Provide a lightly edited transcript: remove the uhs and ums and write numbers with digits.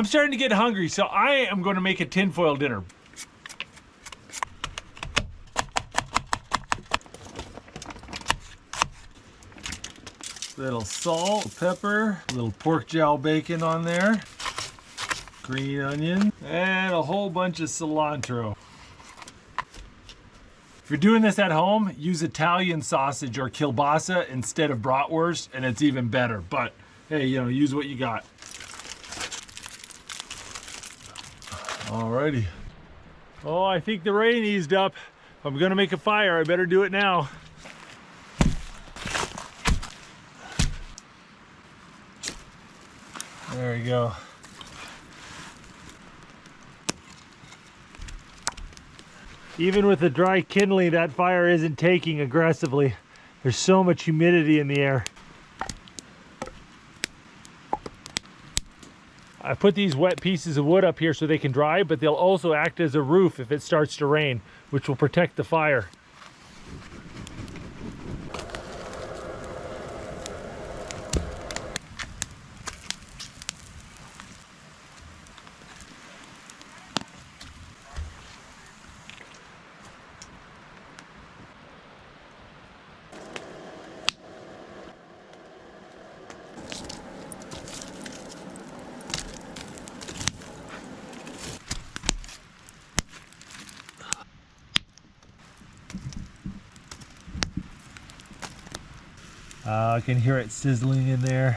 starting to get hungry, so I am going to make a tinfoil dinner. Little salt, pepper, a little pork jowl bacon on there, green onion, and a whole bunch of cilantro. If you're doing this at home, use Italian sausage or kielbasa instead of bratwurst, and it's even better. But hey, you know, use what you got. Alrighty. Oh, I think the rain eased up. I'm gonna make a fire. I better do it now. There we go. Even with the dry kindling, that fire isn't taking aggressively. There's so much humidity in the air. I put these wet pieces of wood up here so they can dry, but they'll also act as a roof if it starts to rain, which will protect the fire. I can hear it sizzling in there.